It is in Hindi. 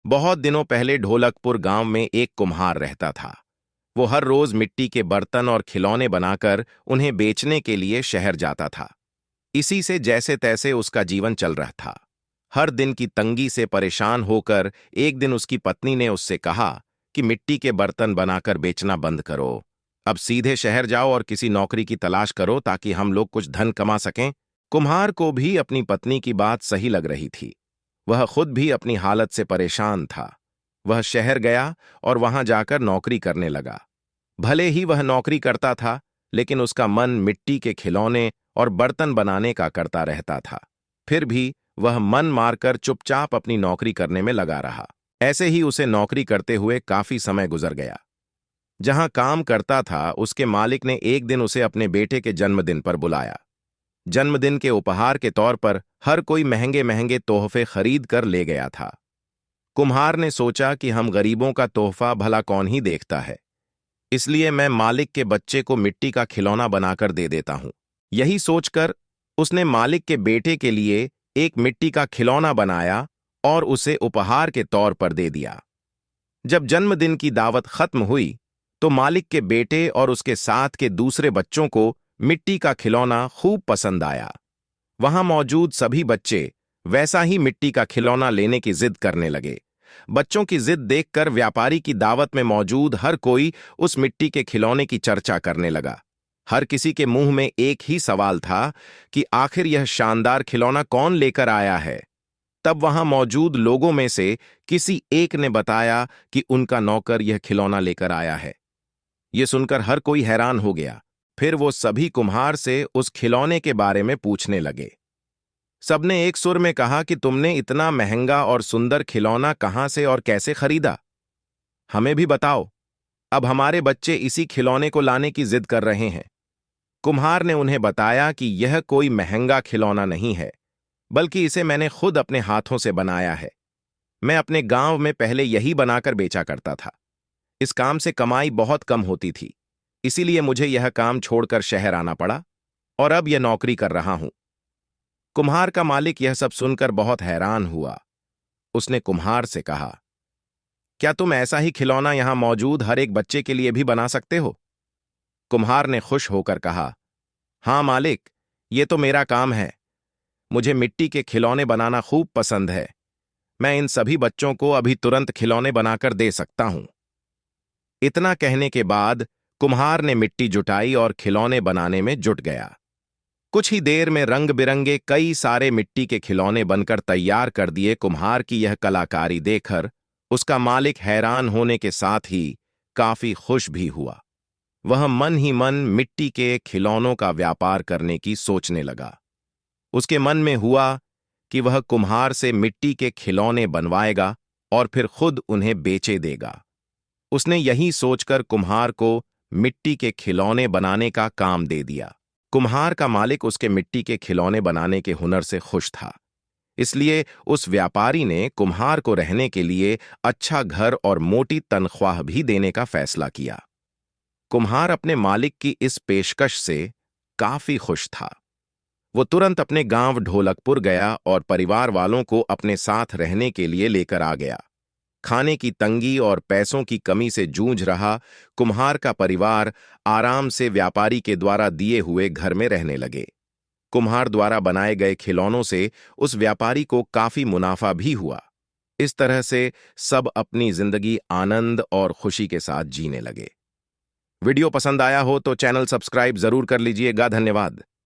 बहुत दिनों पहले ढोलकपुर गांव में एक कुम्हार रहता था। वो हर रोज मिट्टी के बर्तन और खिलौने बनाकर उन्हें बेचने के लिए शहर जाता था। इसी से जैसे तैसे उसका जीवन चल रहा था। हर दिन की तंगी से परेशान होकर एक दिन उसकी पत्नी ने उससे कहा कि मिट्टी के बर्तन बनाकर बेचना बंद करो। अब सीधे शहर जाओ और किसी नौकरी की तलाश करो ताकि हम लोग कुछ धन कमा सकें। कुम्हार को भी अपनी पत्नी की बात सही लग रही थी। वह खुद भी अपनी हालत से परेशान था। वह शहर गया और वहां जाकर नौकरी करने लगा। भले ही वह नौकरी करता था, लेकिन उसका मन मिट्टी के खिलौने और बर्तन बनाने का करता रहता था। फिर भी वह मन मारकर चुपचाप अपनी नौकरी करने में लगा रहा। ऐसे ही उसे नौकरी करते हुए काफी समय गुजर गया। जहां काम करता था, उसके मालिक ने एक दिन उसे अपने बेटे के जन्मदिन पर बुलाया। जन्मदिन के उपहार के तौर पर हर कोई महंगे महंगे तोहफे खरीद कर ले गया था। कुम्हार ने सोचा कि हम गरीबों का तोहफा भला कौन ही देखता है, इसलिए मैं मालिक के बच्चे को मिट्टी का खिलौना बनाकर दे देता हूं। यही सोचकर उसने मालिक के बेटे के लिए एक मिट्टी का खिलौना बनाया और उसे उपहार के तौर पर दे दिया। जब जन्मदिन की दावत खत्म हुई, तो मालिक के बेटे और उसके साथ के दूसरे बच्चों को मिट्टी का खिलौना खूब पसंद आया। वहां मौजूद सभी बच्चे वैसा ही मिट्टी का खिलौना लेने की जिद करने लगे। बच्चों की जिद देखकर व्यापारी की दावत में मौजूद हर कोई उस मिट्टी के खिलौने की चर्चा करने लगा। हर किसी के मुंह में एक ही सवाल था कि आखिर यह शानदार खिलौना कौन लेकर आया है। तब वहां मौजूद लोगों में से किसी एक ने बताया कि उनका नौकर यह खिलौना लेकर आया है। यह सुनकर हर कोई हैरान हो गया। फिर वो सभी कुम्हार से उस खिलौने के बारे में पूछने लगे। सबने एक सुर में कहा कि तुमने इतना महंगा और सुंदर खिलौना कहां से और कैसे खरीदा? हमें भी बताओ। अब हमारे बच्चे इसी खिलौने को लाने की जिद कर रहे हैं। कुम्हार ने उन्हें बताया कि यह कोई महंगा खिलौना नहीं है, बल्कि इसे मैंने खुद अपने हाथों से बनाया है। मैं अपने गांव में पहले यही बनाकर बेचा करता था। इस काम से कमाई बहुत कम होती थी, इसीलिए मुझे यह काम छोड़कर शहर आना पड़ा और अब यह नौकरी कर रहा हूं। कुम्हार का मालिक यह सब सुनकर बहुत हैरान हुआ। उसने कुम्हार से कहा, क्या तुम ऐसा ही खिलौना यहां मौजूद हर एक बच्चे के लिए भी बना सकते हो? कुम्हार ने खुश होकर कहा, हां मालिक, ये तो मेरा काम है। मुझे मिट्टी के खिलौने बनाना खूब पसंद है। मैं इन सभी बच्चों को अभी तुरंत खिलौने बनाकर दे सकता हूं। इतना कहने के बाद कुम्हार ने मिट्टी जुटाई और खिलौने बनाने में जुट गया। कुछ ही देर में रंग बिरंगे कई सारे मिट्टी के खिलौने बनकर तैयार कर दिए। कुम्हार की यह कलाकारी देखकर उसका मालिक हैरान होने के साथ ही काफी खुश भी हुआ। वह मन ही मन मिट्टी के खिलौनों का व्यापार करने की सोचने लगा। उसके मन में हुआ कि वह कुम्हार से मिट्टी के खिलौने बनवाएगा और फिर खुद उन्हें बेचे देगा। उसने यही सोचकर कुम्हार को मिट्टी के खिलौने बनाने का काम दे दिया। कुम्हार का मालिक उसके मिट्टी के खिलौने बनाने के हुनर से खुश था, इसलिए उस व्यापारी ने कुम्हार को रहने के लिए अच्छा घर और मोटी तनख्वाह भी देने का फैसला किया। कुम्हार अपने मालिक की इस पेशकश से काफी खुश था। वो तुरंत अपने गांव ढोलकपुर गया और परिवार वालों को अपने साथ रहने के लिए लेकर आ गया। खाने की तंगी और पैसों की कमी से जूझ रहा कुम्हार का परिवार आराम से व्यापारी के द्वारा दिए हुए घर में रहने लगे। कुम्हार द्वारा बनाए गए खिलौनों से उस व्यापारी को काफी मुनाफा भी हुआ। इस तरह से सब अपनी जिंदगी आनंद और खुशी के साथ जीने लगे। वीडियो पसंद आया हो तो चैनल सब्सक्राइब जरूर कर लीजिएगा। धन्यवाद।